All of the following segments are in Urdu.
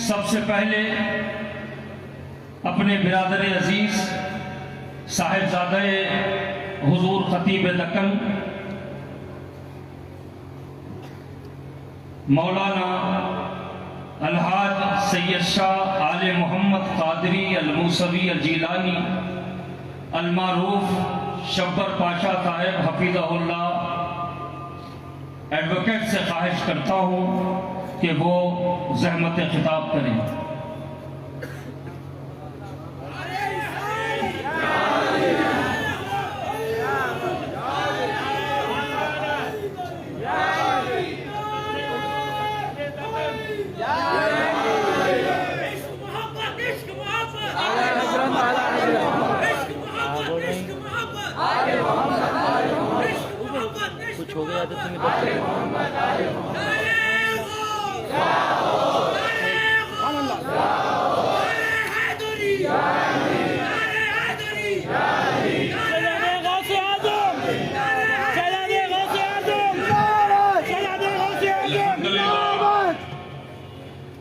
سب سے پہلے اپنے برادر عزیز صاحبزادہ حضور خطیب دکن مولانا الحاج سید شاہ آل محمد قادری الموسوی الجیلانی المعروف شبر پاشا صاحب حفیظہ اللہ ایڈوکیٹ سے خواہش کرتا ہوں کہ وہ زحمت خطاب کریں۔ کچھ ہو گیا تو تمہیں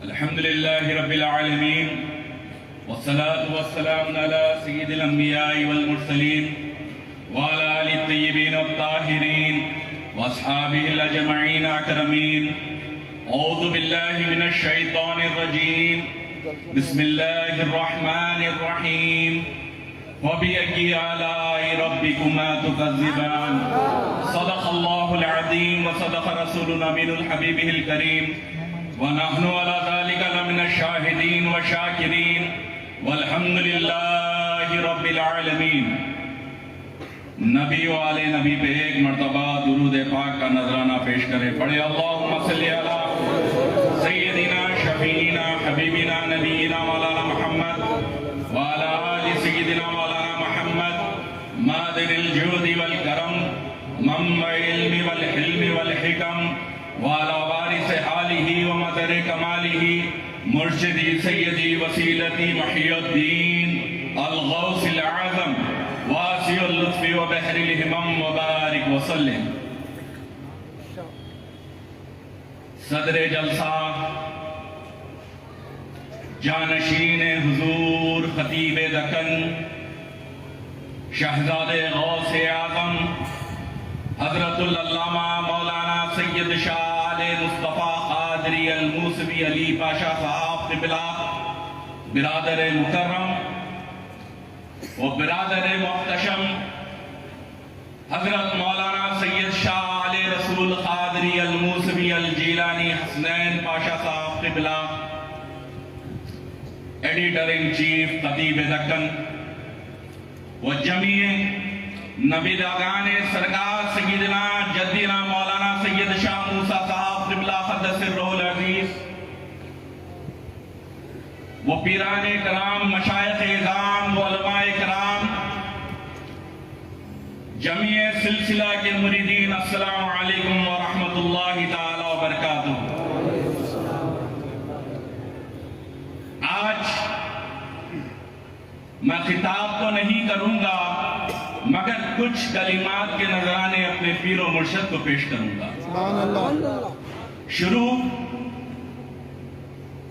الحمد لله رب العالمين والصلاة والسلام على سيد الأنبياء والمرسلين وعلى آل الطيبين الطاهرين وأصحابه الأجمعين أكرمين أعوذ بالله من الشيطان الرجيم بسم الله الرحمن الرحيم وبأي آلاء ربكما تكذبان صدق الله العظيم وصدق رسولنا من الحبيب الكريم ونحن على ذلك لمن الشاهدين والشاكرين والحمد لله رب العالمين۔ نبی و آل نبی پہ ایک مرتبہ درود پاک کا نذرانہ پیش کرے، پڑھے اللہم صلی علی سیدنا شفیعنا حبیبنا نبینا مولانا محمد وعلى آل سیدنا مولانا محمد مادر الجود والکرم منبع العلم والحلم والحکم وعلى وارث حاله ومدر کماله مرشدی سیدی وسیلتی محی الدین الغوث العظم واسع اللطف وبحر الہمم وبارک وسلم۔ صدر جلسہ جانشین حضور خطیب دکن شہزاد غوث اعظم حضرت العلامہ مولانا سید شاہ آل مصطفیٰ قادری الموسوی علی پاشا صاحب قبلہ، برادر مکرم و برادر محتشم حضرت مولانا سید شاہ آل رسول قادری الموسوی الجیلانی حسنین پاشا صاحب قبلہ، ایڈیٹر ان چیف خطیب دکن و جمیع نبیدگان سرکار سیدنا جدینا مولانا سید شاہ موسیٰ صاحب قبلہ قدس الروح العزیز وہ پیران کرام، مشائخ اعظام، علماء کرام، جمیع سلسلہ کے مریدین، السلام علیکم ورحمۃ اللہ تعالی وبرکاتہ۔ آج میں خطاب تو نہیں کروں گا مگر کچھ کلمات کے نذرانے اپنے پیر و مرشد کو پیش کروں گا۔ شروع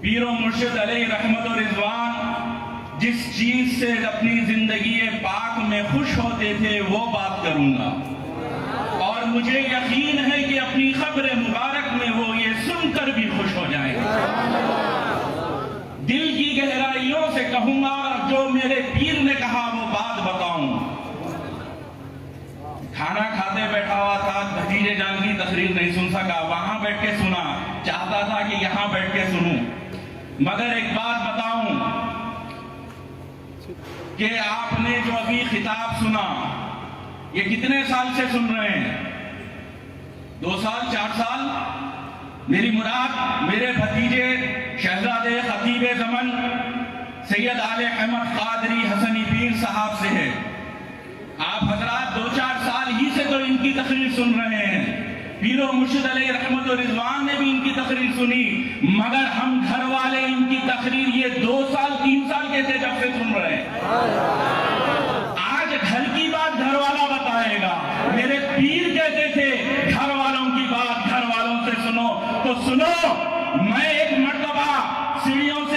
پیر و مرشد علیہ رحمت و رضوان جس چیز سے اپنی زندگی پاک میں خوش ہوتے تھے وہ بات کروں گا، اور مجھے یقین ہے کہ اپنی قبر مبارک میں وہ یہ سن کر بھی خوش ہو جائیں گے۔ دل کی گہرائیوں سے کہوں گا، جو میرے پیر نے کہا وہ بات بتاؤں۔ کھانا کھاتے بیٹھا ہوا تھا، بھتیجے جان کی تقریر نہیں سن سکا، وہاں بیٹھ کے سنا، چاہتا تھا کہ یہاں بیٹھ کے سنوں، مگر ایک بات بتاؤں کہ آپ نے جو ابھی خطاب سنا یہ کتنے سال سے سن رہے ہیں؟ 2 سال 4 سال؟ میری مراد میرے بھتیجے شہزادے خطیب زمن سید آل احمد قادری حسنی پیر صاحب سے ہے۔ آپ حضرات 2-4 سال ہی سے تو ان کی تقریر سن رہے ہیں، پیر و مرشد علیہ رحمت و رضوان نے بھی ان کی تقریر سنی، مگر ہم گھر والے ان کی تقریر یہ 2 سال 3 سال کے تھے جب سے سن رہے ہیں۔ آج گھر کی بات گھر والا بتائے گا، میرے پیر کہتے تھے گھر والوں کی بات گھر والوں سے سنو، تو سنو۔ میں ایک مرتبہ سیڑھیوں سے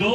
2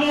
2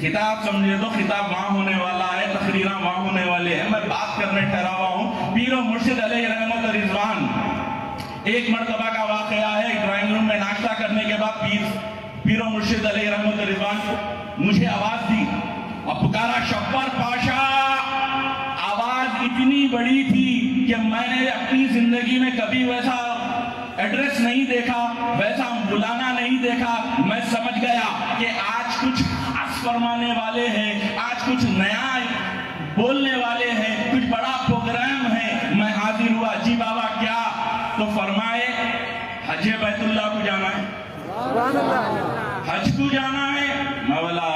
خطاب سمجھے تو خطاب وہاں ہونے والا ہے، تقریراں وہاں ہونے والے ہیں، میں بات کرنے ٹھہرا ہوا ہوں پیر و مرشد علیہ رحمت و رضوان۔ ایک مرتبہ کا واقعہ ہے، ڈرائنگ روم میں ناشتہ کرنے کے بعد پیر و مرشد علیہ رحمت و رضوان مجھے آواز دی اور پکارا شبر پاشا۔ آواز اتنی بڑی تھی کہ میں نے اپنی زندگی میں کبھی ویسا ایڈریس نہیں دیکھا، ویسا بلانا نہیں دیکھا۔ میں سمجھ گیا کہ آج کچھ خاص فرمانے والے ہیں، آج کچھ نیا بولنے والے ہیں، کچھ بڑا پروگرام ہے۔ میں حاضر ہوا، جی بابا کیا؟ تو فرمائے حج بیت اللہ کو جانا ہے، حج کو جانا ہے۔ میں بولا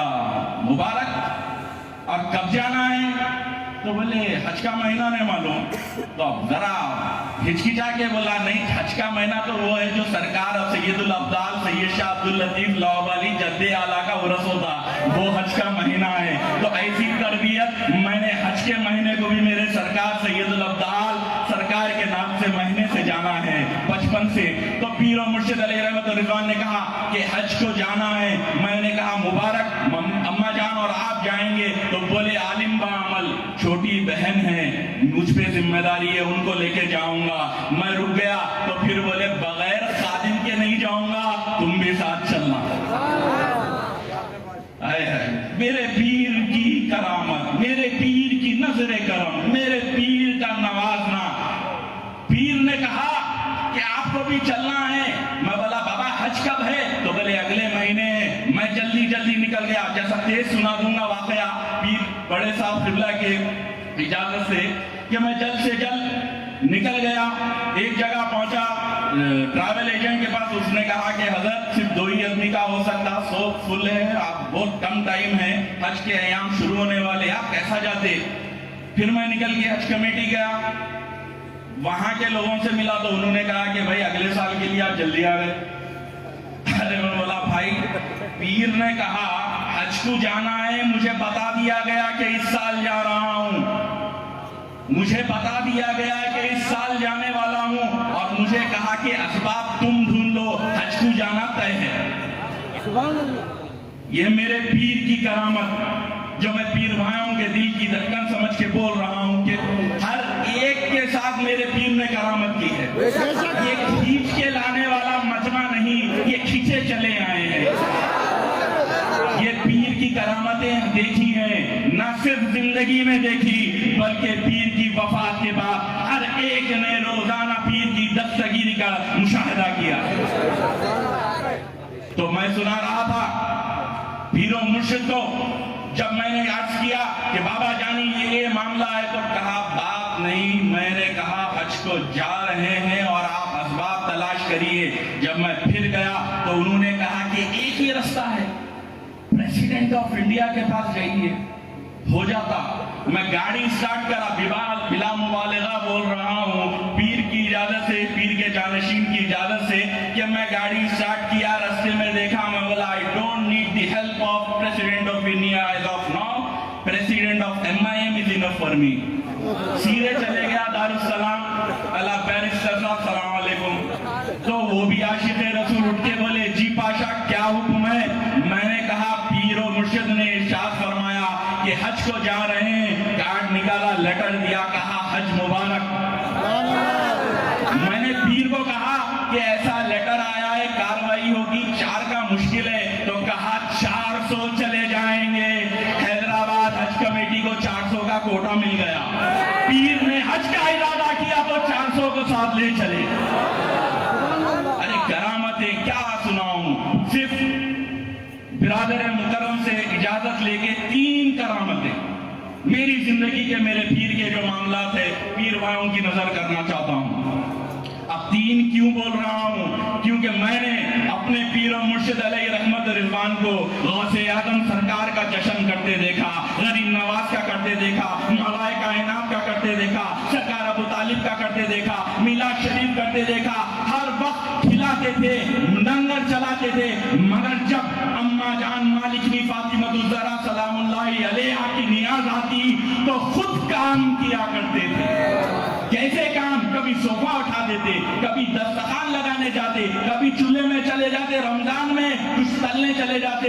مبارک، اور کب جانا ہے؟ تو بولے حج کا مہینہ نہیں معلوم۔ تو اب ذرا ہچکچا کے بولا نہیں، حج کا مہینہ تو وہ ہے جو سرکار اب سید الابدال سید شاہ عبداللطیف لاہوری جد اعلیٰ کا عرس ہوتا، وہ حج کا مہینہ ہے۔ تو ایسی تربیت میں نے حج کے مہینے کو بھی میرے سرکار سید الابدال سرکار کے نام سے مہینے سے جانا ہے بچپن سے۔ تو پیر و مرشد علیہ رحمت و رضوان نے کہا کہ حج کو جانا ہے۔ میں نے کہا مبارک، اماں جان اور آپ جائیں گے؟ تو بولے عالم با عمل، چھوٹی بہن ہے، مجھ پہ ذمہ داری ہے، ان کو لے کے جاؤں گا۔ میں رک گیا تو پھر بولے بغیر خادم کے نہیں جاؤں گا، تم بھی ساتھ چلنا۔ میرے پیر کی کرامت، میرے پیر کی نظر کرم، میرے پیر کا نوازنا۔ پیر نے کہا کہ آپ کو بھی چلنا ہے۔ میں بولا بابا حج کب ہے؟ تو بولے اگلے مہینے ہے۔ میں جلدی نکل گیا، جیسا تیز سنا دوں گا واقعہ پیر بڑے صاحب قبلہ کے اجازت سے کہ میں جلد سے جلد نکل گیا۔ ایک جگہ پہنچا، ٹریول ایجنٹ کے پاس، اس نے کہا کہ حضرت صرف 2 ہی آدمی کا ہو سکتا، سوپ فل ہے، آپ بہت کم ٹائم ہے، حج کے ایام شروع ہونے والے، آپ کیسا جاتے؟ پھر میں نکل کے حج کمیٹی گیا، وہاں کے لوگوں سے ملا تو انہوں نے کہا کہ بھائی اگلے سال کے لیے آپ جلدی آ گئے۔ ارے میں بولا بھائی پیر نے کہا حج کو جانا ہے، مجھے بتا دیا گیا کہ اس سال جا رہا ہوں، مجھے بتا دیا گیا کہ اس سال جانے والا ہوں، اور مجھے کہا کہ اسباب تم ڈھونڈ لو، حج کو جانا طے ہے۔ یہ میرے پیر کی کرامت جو میں پیر بھائیوں کے دل کی دھڑکن سمجھ کے بول رہا ہوں کہ ہر ایک کے ساتھ میرے پیر نے کرامت کی ہے۔ یہ کھینچ کے لانے والا مجمع نہیں، یہ کھینچے چلے آئے ہیں۔ یہ پیر کی کرامتیں دیکھی ہیں، نہ صرف زندگی میں دیکھی بلکہ پیر کی وفات کے بعد ہر ایک نے روزانہ پیر کی دستگیری کا مشاہدہ کیا۔ تو میں سنا رہا تھا پیر و مرشد کو، جب میں نے عرض کیا کہ بابا جانی یہ معاملہ ہے، تو کہا بات نہیں، میں نے کہا حج کو جا رہے ہیں اور آپ اسباب تلاش کریے۔ جب میں پھر گیا تو انہوں نے کہا کہ ایک ہی رستہ ہے، پریزیڈنٹ آف انڈیا کے پاس جائیے، ہو جاتا۔ میں گاڑی سٹارٹ کرا، بلا مبالغہ بول رہا ہوں، پیر کی اجازت سے، پیر کے جانشین کی اجازت سے، کہ میں گاڑی سٹارٹ کیا، رستے میں دیکھا، میں بولا I don't need the help of President of India as of now, President of MIM is enough for me۔ سیدھے چلے گیا دارالسلام، اللہ بیرسٹر صاحب سلام علیکم۔ تو وہ بھی عاشق رسول اٹھ کے بولے جی پاشا کیا حکم ہے؟ میں نے کہا پیر و مرشد نے ارشاد فرمایا کہ حج کو جا رہے ہیں، کارڈ نکالا، لیٹر دیا، کہا حج مبارک۔ میں نے پیر کو کہا کہ ایسا لیٹر آیا ہے، کاروائی ہوگی، 4 کا مشکل ہے، تو کہا 400 چلے جائیں گے۔ حیدرآباد حج کمیٹی کو 400 کا کوٹا مل گیا، پیر نے حج کا ارادہ کیا تو 400 کو ساتھ لے چلے۔ ارے کرامتیں کیا سناؤں، صرف برادر محترم سے اجازت لے کے 3 کرامتیں میری زندگی کے، میرے پیر کے جو معاملات ہیں، پیر بھائیوں کی نظر کرنا چاہتا ہوں۔ اب 3 کیوں بول رہا ہوں؟ کیونکہ میں نے اپنے پیر و مرشد علیہ رحمت رضوان کو غوث اعظم سرکار کا جشن کرتے دیکھا، غریب نواز کا کرتے دیکھا، مولا کائنات کا کرتے دیکھا، سرکار ابو طالب کا کرتے دیکھا، میلاد شریف کرتے دیکھا۔ ہر وقت کھلاتے تھے، لنگر چلاتے تھے، مگر جب اماں جان مالکنی فاطمہ الزہرا سلام اللہ علیہا کی نیاز آتی تو خود کام کیا کرتے تھے۔ کیسے کام؟ کبھی صوفہ اٹھا دیتے، کبھی دسترخوان لگانے جاتے، کبھی چولہے میں چلے جاتے، رمضان میں کچھ تلنے چلے جاتے۔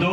2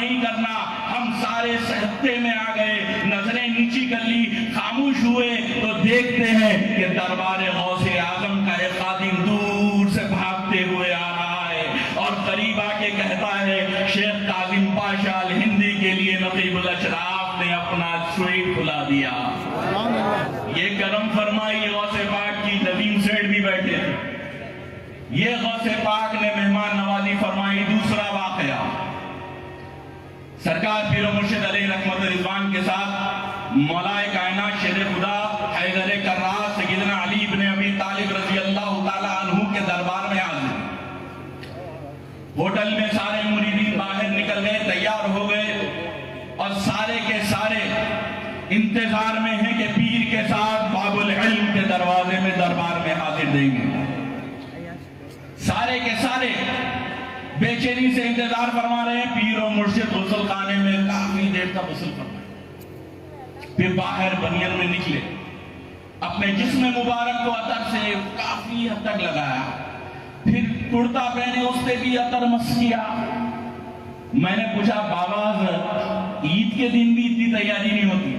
نہیں کرنا. ہم سارے سہتے میں آ گئے, نظریں نیچی کر لی, خاموش ہوئے تو دیکھتے ہیں کہ دربار غوث اعظم کا ایک خادم دور سے بھاگتے ہوئے آ رہا ہے اور قریب آ کے کہتا ہے شیخ کاظم پاشا الہندی کے لیے نقیب الاشراف نے اپنا سوئٹ کھلا دیا. یہ کرم فرمائی غوث پاک کی. ندیم سیٹھ بھی بیٹھے تھے. یہ غوث پاک نے مہمان نوازی فرمائی. دوسرا واقعہ, سرکار پیر و مرشد علیہ رحمت رضوان کے ساتھ مولائے کائنات شیر خدا حیدر کرار سیدنا علی بن ابی طالب رضی اللہ تعالی عنہ کے دربار میں حاضر. ہوٹل میں سارے مریدین باہر نکل گئے, تیار ہو گئے اور سارے کے سارے انتظار میں ہیں کہ پیر کے ساتھ باب العلم کے دروازے میں دربار میں حاضر دیں گے. سارے کے سارے بے چینی سے انتظار فرما رہے ہیں. پیر و مرشد غسل خانے میں کافی دیر تک غسل فرمائے, پھر باہر بنیان میں نکلے, اپنے جسم مبارک کو عطر سے کافی حد تک لگایا, پھر کرتا پہنے اس پہ بھی عطر مس کیا. میں نے پوچھا بابا حضرت عید کے دن بھی اتنی تیاری نہیں ہوتی؟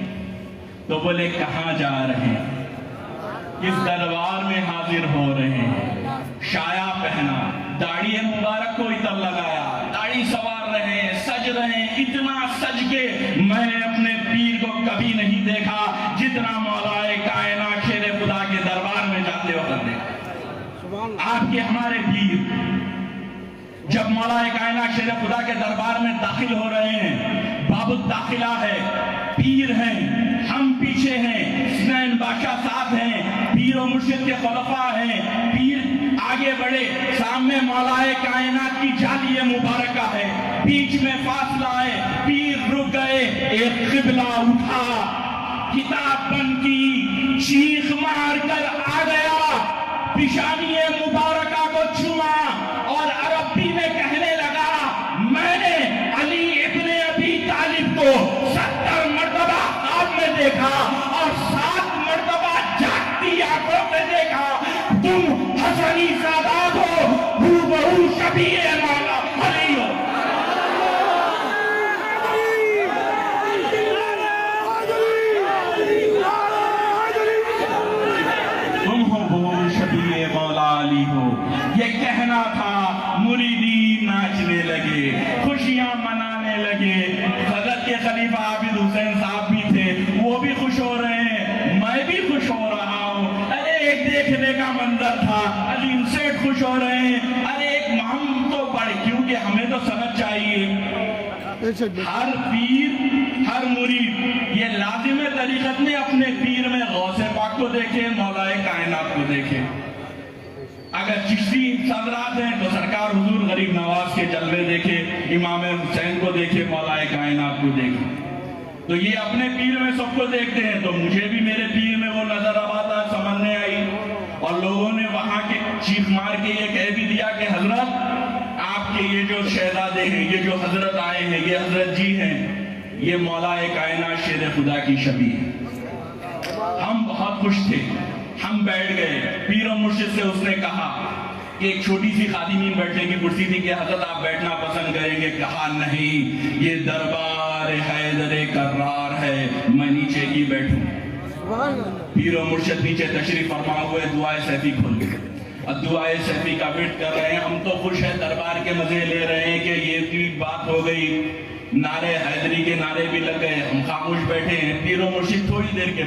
تو بولے کہاں جا رہے ہیں, اس دربار میں حاضر ہو رہے ہیں. شایا پہنا, داڑھی مبارک کو عطر لگایا, داڑھی سوار رہے, سج رہے, اتنا سج کے میں نے اپنے پیر کو کبھی نہیں دیکھا جتنا مولا کائنات شیر خدا کے دربار میں جاتے وقت دیکھا. آپ کے ہمارے پیر جب مولا کائنات شیر خدا کے دربار میں داخل ہو رہے ہیں, باب الداخلہ ہے, پیر ہیں, ہم پیچھے ہیں, حسین بادشاہ صاحب ہیں, پیر و مرشد کے خلفاء ہیں, پیر آگے بڑھے, سامنے مولا کائنات کی جالی مبارکہ ہے, بیچ میں فاصلہ ہے, پیر رک گئے, ایک قبلہ اٹھا, کتاب بند کی, چیخ مار کر آ گیا, پیشانی مبارکہ کو چھوا اور عربی میں کہنے لگا میں نے علی ابن ابی طالب کو 70 مرتبہ خواب میں دیکھا اور 7 مرتبہ جاگتی آنکھوں میں دیکھا. تم حسنی سادات ہو, ہو شبیہ مولا علی ہو. تم ہو شبیہ مولا علی ہو. یہ کہنا تھا, مریدین ناچنے لگے, خوشیاں منانے لگے. حضرت کے خلیفہ عابد حسین صاحب بھی تھے, وہ بھی خوش ہو رہے ہیں, میں بھی خوش ہو رہا ہوں. ارے ایک دیکھنے کا منظر تھا, علیم سیٹھ خوش ہو رہے ہیں. ارے ایک ہم تو پڑھ, کیونکہ ہمیں تو سند چاہیے. ہر پیر, ہر مرید یہ لازم طریقت میں اپنے پیر میں غوث پاک کو دیکھے, مولا کائنات کو دیکھے. اگر چشتی حضرات ہیں تو سرکار حضور غریب نواز کے جلوے دیکھے, امام حسین کو دیکھے, مولا کائنات کو دیکھے. تو یہ اپنے پیر میں سب کو دیکھتے ہیں, تو مجھے بھی میرے پیر میں وہ نظر آتا سمجھنے آئی. اور لوگوں نے وہاں کے چیخ مار کے یہ کہہ بھی دیا کہ حضرت آپ کے یہ جو شہزادے ہیں, یہ جو حضرت آئے ہیں, یہ حضرت جی ہیں, یہ مولا کائنات شیر خدا کی شبیہ ہے. ہم بہت خوش تھے, ہم بیٹھ گئے. پیر و مرشد سے اس نے کہا, ایک چھوٹی سی خادمین بیٹھنے کی کرسی تھی کہ حضرت آپ بیٹھنا پسند کریں گے؟ کہا نہیں, یہ دربار حیدر کرار ہے, میں نیچے ہی بیٹھوں. پیر و مرشد نیچے تشریف فرما ہوئے, دعائے سیفی کھول گئے. اب دعائے سیفی کا ویٹ کر رہے ہیں. ہم تو خوش ہیں, دربار کے مزے لے رہے ہیں کہ یہ بھی بات ہو گئی. نعرے حیدری کے نعرے بھی لگ گئے, ہم خاموش بیٹھے ہیں. پیر و مرشد تھوڑی دیر کے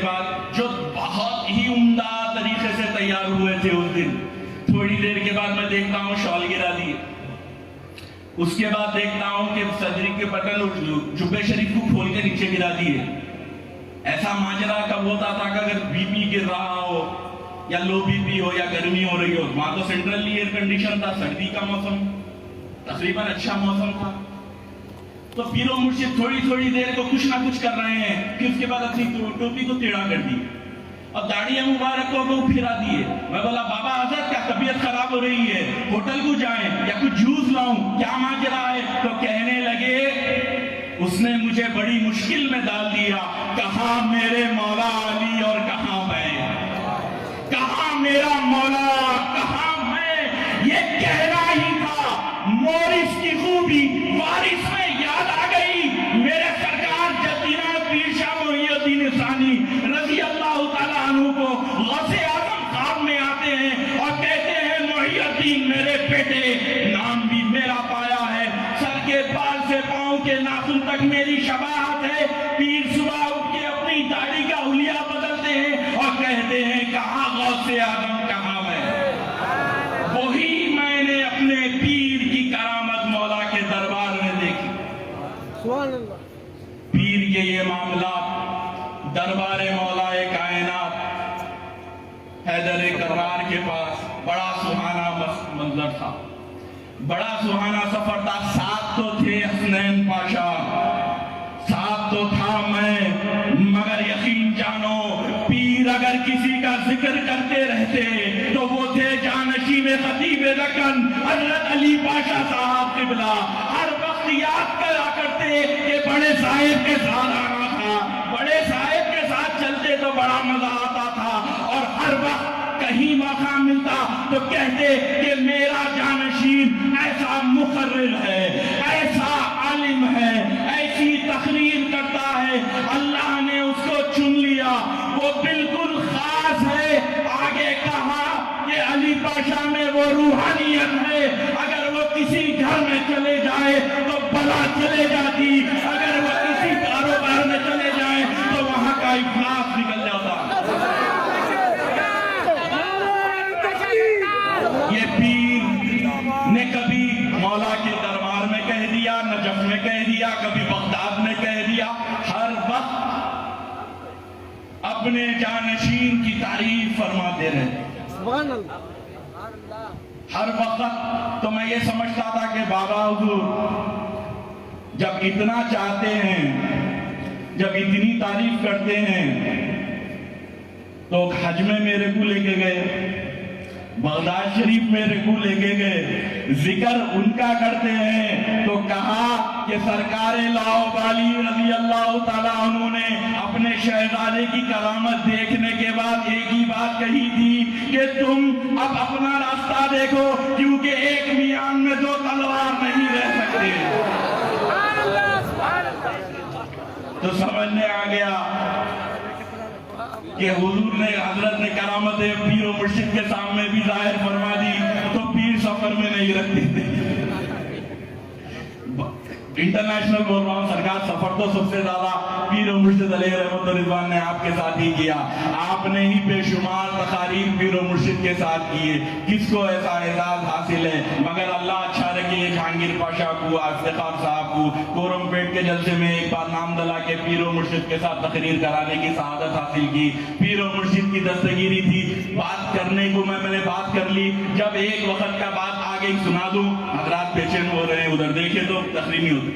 بعد جو بہت ہی عمدہ طریقے سے تیار ہوئے تھے اس دن, تھوڑی دیر کے بعد میں دیکھتا ہوں شال گرا دیے. اس کے بعد دیکھتا ہوں کہ صدری کے بٹن جبے شریف کو کھول کے نیچے گرا دیے. ایسا ماجرا کب ہوتا تھا کہ اگر بی پی گر رہا ہو یا لو بی پی ہو یا گرمی ہو رہی ہو, وہاں تو سینٹرلی ایئر کنڈیشن تھا, سردی کا موسم تقریباً اچھا موسم تھا. تو پیر و مرشد تھوڑی دیر کو کچھ نہ کچھ کر رہے ہیں, پھر اس کے بعد اپنی ٹوپی کو ٹیڑھا کر دی اور داڑھی مبارک کو پھرا دیے. میں بولا بابا حضرت کیا طبیعت خراب ہو رہی ہے, ہوٹل کو جائیں یا کچھ جوس لاؤں, کیا ماجرا ہے؟ تو کہنے لگے اس نے مجھے بڑی مشکل میں ڈال دیا. کہاں میرے مولا علی اور کہاں میں, کہاں میرا مولا کہاں میں, یہ کہنا ہی تھا. مورس کی یوں بھی وارث میں یاد آ گئی میرے سرکار جدینا پیر شاہ محی الدین ثانی رضی اللہ تعالیٰ عنہ کو غوث اعظم خواب میں آتے ہیں اور کہتے ہیں محی الدین میرے بیٹے، نام بھی میرا پایا ہے، سر کے بال سے پاؤں کے ناخن تک میری شباہت ہے۔ پیر صبح اٹھ کے اپنی داڑھی کا حلیہ بدلتے ہیں اور کہتے ہیں کہاں غوث اعظم، کہاں میں؟ وہی میں نے اپنے پیر کی کرامت مولا کے دربار میں دیکھی۔ سبحان اللہ۔ پیر کے یہ معاملات دربار مولا کائنات حیدر کرار کے پاس بڑا سہانا منظر تھا، بڑا سہانا سفر تھا۔ ساتھ تو تھے حسنین پاشا، ساتھ تو تھا میں، مگر یقین جانو پیر اگر کسی کا ذکر کرتے رہتے تو وہ تھے جانشین خطیب رکن حضرت علی پاشا صاحب قبلہ۔ ہر وقت یاد کرا کرتے کہ بڑے صاحب کے ساتھ آنا تھا، بڑے صاحب کے ساتھ چلتے تو بڑا مزہ آتا تھا، اور ہر وقت کہیں موقع ملتا تو کہتے کہ میرا جانشین ایسا مقرر ہے، ایسا عالم ہے، ایسی تقریر کرتا ہے، اللہ نے اس کو چن لیا، وہ بالکل خاص ہے۔ آگے کہا کہ علی پاشا میں وہ روحانیت ہے، اگر وہ کسی گھر میں چلے جائے تو بلا چلے جاتی، اگر وہ کسی کاروبار میں چلے جائے تو وہاں کا افلاس نکل جاتا۔ یہ پیر نے کبھی مولا کے دربار میں کہہ دیا، نجف میں کہہ دیا، کبھی بغداد میں کہہ دیا، ہر وقت اپنے جانشین کی تعریف فرماتے رہے، سبحان اللہ۔ ہر وقت۔ تو میں یہ سمجھتا تھا کہ بابا حضور جب اتنا چاہتے ہیں، جب اتنی تعریف کرتے ہیں تو حج میں میرے کو لے کے گئے، بغداد شریف میرے کو لے کے گئے، ذکر ان کا کرتے ہیں تو کہا کہ سرکار لاؤبالی رضی اللہ تعالیٰ عنہ نے اپنے شہزادے کی کرامت دیکھنے کے بعد ایک ہی بات کہی تھی کہ تم اب اپنا راستہ دیکھو، کیونکہ ایک میان میں دو تلوار نہیں رہ سکتے۔ تو سمجھنے آ گیا کہ حضور نے، حضرت نے کرامت پیر و مرشد کے سامنے بھی ظاہر فرما دی، تو پیر سفر میں نہیں رکھتے تھے۔ انٹرنیشنل بول رہا ہوں، سرکار سفر تو سب سے زیادہ پیر و مرشد علیہ رحمت و رضوان نے آپ کے ساتھ ہی کیا، آپ نے ہی بے شمار تقاریر پیر و مرشد کے ساتھ کیے، کس کو ایسا اعزاز حاصل ہے؟ مگر اللہ اچھا رکھے جہانگیر پاشا کو، افتخار صاحب کو کورم پیٹ کے جلسے میں ایک بار نام دلا کے پیر و مرشد کے ساتھ تقریر کرانے کی سعادت حاصل کی۔ پیر و مرشد کی دستگیری تھی، بات کرنے کو میں نے بات کر لی، جب ایک وقت کا بات آگے سنا دوں، حضرات بے چین ہو رہے ہیں، ادھر دیکھے تو تقریر نہیں ہوتی،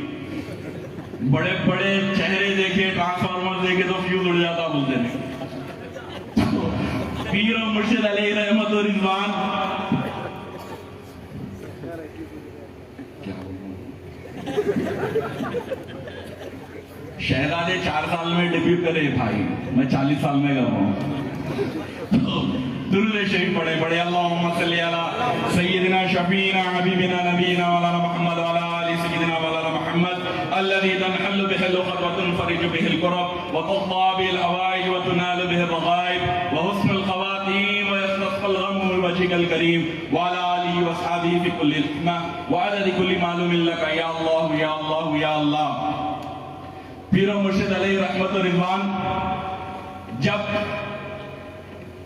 بڑے بڑے چہرے دیکھے، ٹرانسفارمر دیکھے تو فیوز اڑ جاتا بولتے ہیں۔ پیر و مرشد علیہ رحمت و رضوان شہزادے 4 سال میں ڈیبیو کرے بھائی، میں 40 سال میں کر رہا ہوں۔ درود شریف پڑھے پڑھے، اللہم صلی علی سیدنا شفینا حبیبنا نبینا مولانا محمد وعلی آل سیدنا مولانا محمد الذي تنحل به العقد وتنفرج به الكرب وتقضى به الحوائج وتنال به الرغائب وحسن الخواتيم ويستسقى الغم بوجهك الكريم وعلى آله واصحابه في كل حكمة وعدد كل معلوم لك يا الله يا الله يا الله۔ پیر و مرشد علیہ رحمت و رضوان جب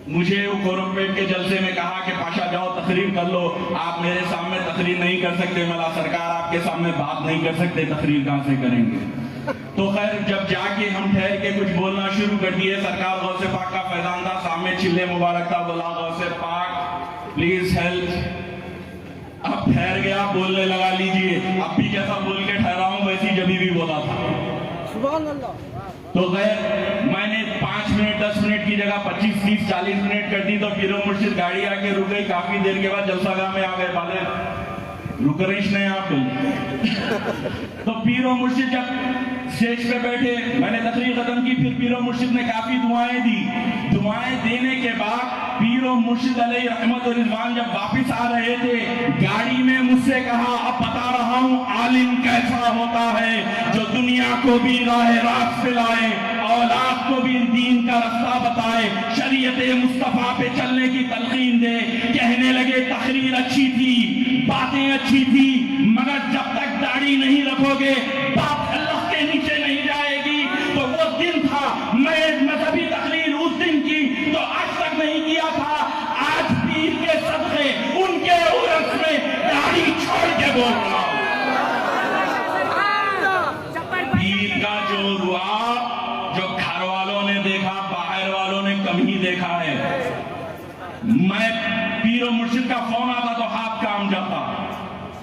مجھے کورم پیٹ کے جلسے میں کہا کہ پاشا جاؤ تقریر کر لو، آپ میرے سامنے تقریر نہیں کر سکتے، ملا سرکار آپ کے سامنے بات نہیں کر سکتے، تقریر کہاں سے کریں گے؟ تو خیر جب جا کے ہم ٹھہر کے کچھ بولنا شروع کر دیے، سرکار غوث پاک کا فیضان تھا، سامنے چلے مبارک تھا، بولا غوث پاک پلیز ہیلپ۔ اب ٹھہر گیا، بولنے لگا، لیجئے اب بھی جیسا بول کے ٹھہرا ہوں ویسی جبھی بھی بولا تھا۔ سبحان اللہ۔ تو غیر میں نے 5 منٹ 10 منٹ کی جگہ 25 30 40 منٹ کر دی، تو پیر و مرشد گاڑی آ کے رک گئی، کافی دیر کے بعد جلسہ گاہ میں آ گئے، رک رہے نہیں آپ تو پیر و مرشد جب اسٹیج پہ بیٹھے، میں نے تقریر ختم کی، پھر پیر و مرشد نے کافی دعائیں دی. دعائیں دینے کے بعد پیر و مرشد علیہ رحمت و رضوان جب واپس آ رہے تھے، گاڑی میں مجھ سے کہا اب بتا رہا ہوں عالم کیسا ہوتا ہے جو دنیا کو بھی راہ راست پہ لائے، اولاد کو بھی دین کا رستہ بتائے، شریعت مصطفیٰ پہ چلنے کی تلقین دے. کہنے لگے تقریر اچھی تھی، باتیں اچھی تھی، مگر جب تک داڑھی نہیں رکھو گے بات اللہ کے نیچے نہیں جائے گی. تو وہ دن تھا، میں مذہبی تقریر اس دن کی تو آج تک نہیں کیا تھا. آج پیر کے صدقے ان کے عرس میں داڑھی چھوڑ کے بول رہا ہوں. پیر کا جو روا، جو گھر والوں نے دیکھا، باہر والوں نے کم ہی دیکھا ہے. میں پیر و مرشد کا فون آتا تو ہاتھ کام جاتا،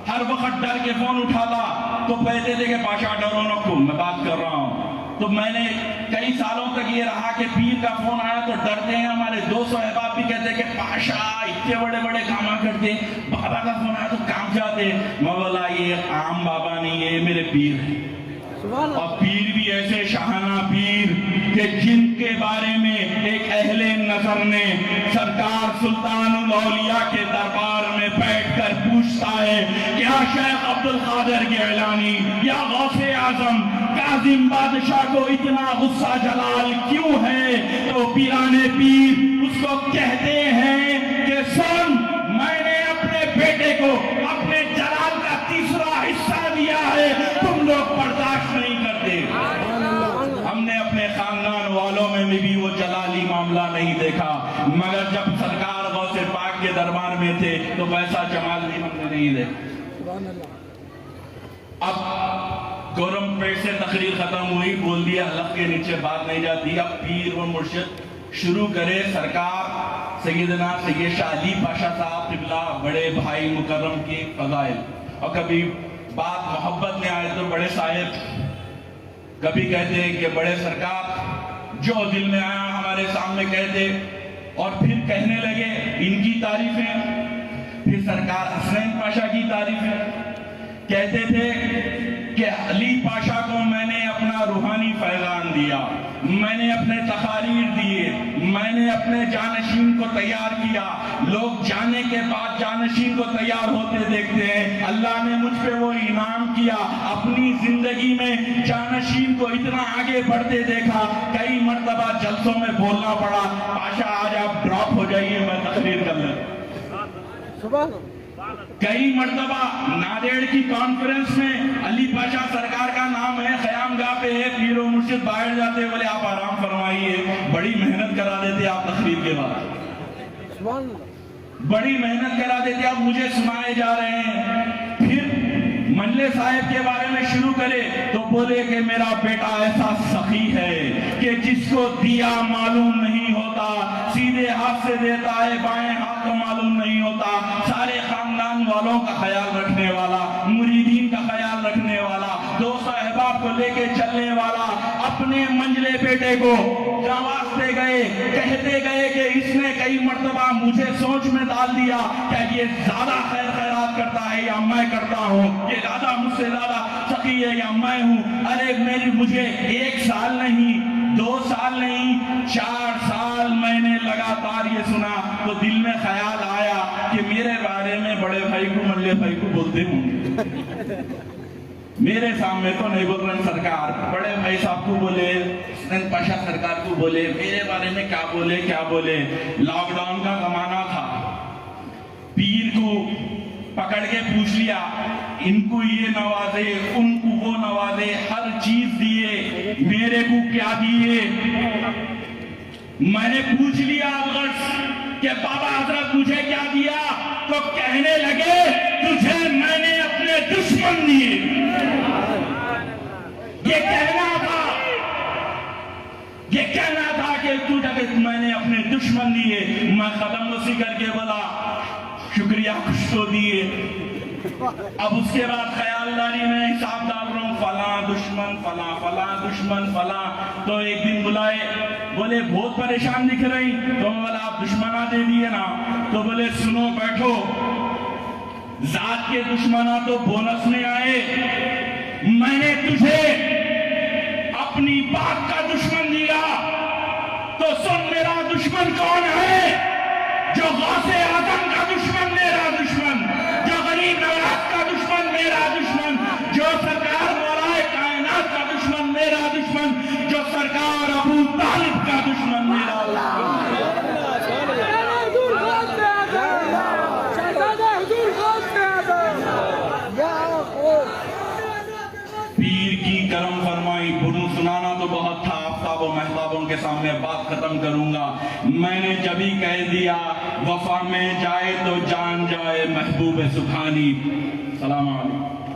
ہر وقت ڈر کے فون اٹھاتا تو کہتے تھے کہ پاشا ڈرو نکو، میں بات کر رہا ہوں. تو میں نے کئی سالوں تک یہ رہا کہ پیر کا فون آیا تو ڈرتے ہیں. ہمارے دوست و احباب بھی کہتے ہیں کہ پاشا اتنے بڑے بڑے کام کرتے، بابا کا فون آیا تو کام جاتے. میں بولا یہ عام بابا نہیں ہے، یہ میرے پیر ہیں. اور پیر بھی ایسے شاہانہ پیر کہ جن کے بارے میں ایک اہل نظر نے سرکار سلطان الاولیاء کے دربار میں بیٹھ کر پوچھتا ہے کیا شیخ عبد القادر گیلانی یا غوث اعظم کاظم بادشاہ کو اتنا غصہ جلال کیوں ہے؟ تو پیرانے پیر اس کو کہتے ہیں کہ سن، میں نے اپنے بیٹے کو اپنے جلال کا تیسرا حصہ دیا ہے، تم لوگ برداشت نہیں کرتے. ہم نے اپنے خاندان والوں میں بھی وہ جلالی معاملہ نہیں دیکھا، مگر جب سرکار غوث پاک کے دربار میں تھے تو ویسا جمال بھی ہم نے نہیں دیکھا. اب گورم پیٹ سے تقریر ختم ہوئی، بول دیا حلق کے نیچے بات نہیں جاتی. اب پیر و مرشد شروع کرے. سرکار سیدنا سید شاہ علی پاشا صاحب قبلہ بڑے بھائی مکرم کے فضائل، اور کبھی بات محبت میں آئے تو بڑے صاحب، کبھی کہتے ہیں کہ بڑے سرکار، جو دل میں آیا ہمارے سامنے کہتے، اور پھر کہنے لگے ان کی تعریفیں. پھر سرکار حسین پاشا کی تعریفیں کہتے تھے کہ علی پاشا کو میں نے اپنا روحانی فیضان دیا، میں نے اپنے تقاریر دیے، میں نے اپنے جانشین کو تیار کیا. لوگ جانے کے بعد جانشین کو تیار ہوتے دیکھتے ہیں. اللہ نے مجھ پہ وہ انعام کیا، اپنی زندگی میں جانشین کو اتنا آگے بڑھتے دیکھا. کئی مرتبہ جلسوں میں بولنا پڑا پاشا آج آپ ڈراپ ہو جائیے، میں تقریر کر لوں. سبحان. کئی مرتبہ نادیڑ کی کانفرنس میں علی پاشا سرکار کا نام ہے، خیام گاہ پہ ہے، پیر و مرشد باہر جاتے بولے آپ آرام فرمائیے، بڑی محنت کرا دیتے آپ تقریر کے بعد، سبحان. بڑی محنت کرا دیتے آپ، مجھے سنائے جا رہے ہیں. پھر منجلے صاحب کے بارے میں شروع کرے تو بولے کہ میرا بیٹا ایسا سخی ہے کہ جس کو دیا معلوم نہیں ہوتا، سیدھے ہاتھ سے دیتا ہے، بائیں ہاتھ کو معلوم نہیں ہوتا. سارے خاندان والوں کا خیال رکھنے والا، مریدین کا خیال رکھنے والا، دوست احباب کو لے کے چلنے والا. اپنے منجلے بیٹے کو نوازتے گئے، کہتے گئے کہ اس نے کئی مرتبہ مجھے سوچ میں ڈال دیا کہ یہ زیادہ خیر خیرات کرتا ہے یا میں کرتا ہوں، یہ زیادہ مجھ سے زیادہ سخی ہے یا میں ہوں. ارے مجھے 1 سال نہیں، 2 سال نہیں، 4 سال میں نے لگاتار یہ سنا تو دل میں خیال آیا کہ میرے بارے میں بڑے بھائی کو منجلے بھائی کو بولتے ہوں. میرے سامنے تو نہیں بول رہے سرکار، بڑے بھائی صاحب کو بولے، حسین پاشا سرکار کو بولے، میرے بارے میں کیا بولے کیا بولے. لاک ڈاؤن کا زمانہ تھا، پیر کو پکڑ کے پوچھ لیا، ان کو یہ نوازے، ان کو وہ نوازے، ہر چیز دیے، میرے کو کیا دیے. میں نے پوچھ لیا کہ بابا حضرت مجھے کیا دیا؟ تو کہنے لگے تجھے میں نے اپنے دشمن دیے. یہ کہنا تھا کہ تجھے میں نے اپنے دشمن دیے. میں قدم رسی کر کے بولا شکریہ، کچھ تو دیے. اب اس کے بعد خیالداری میں حساب ڈال رہا ہوں، فلاں دشمن، فلاں فلاں دشمن، فلاں. تو ایک دن بلائے، بولے بہت پریشان دکھ رہی. تو میں بولا آپ دشمنہ دے دیے نا. تو بولے سنو بیٹھو، ذات کے دشمناں تو بونس میں آئے، میں نے تجھے اپنی بات کا دشمن دیا، تو سن میرا دشمن کون ہے؟ جو غوث اعظم کا دشمن میرا دشمن، جو غریب نواز کا دشمن میرا دشمن، جو سرکار مولا کائنات کا دشمن میرا دشمن، جو سرکار ابو طالب کا دشمن میرا دشمن۔ پیر کی کرم فرمائی، بنو سنانا تو بہت تھا، آفتاب و مہتابوں کے سامنے بات ختم کروں گا۔ میں نے جبھی کہہ دیا وفا میں جائے تو جان جائے محبوب سبحانی۔ سلام علیکم۔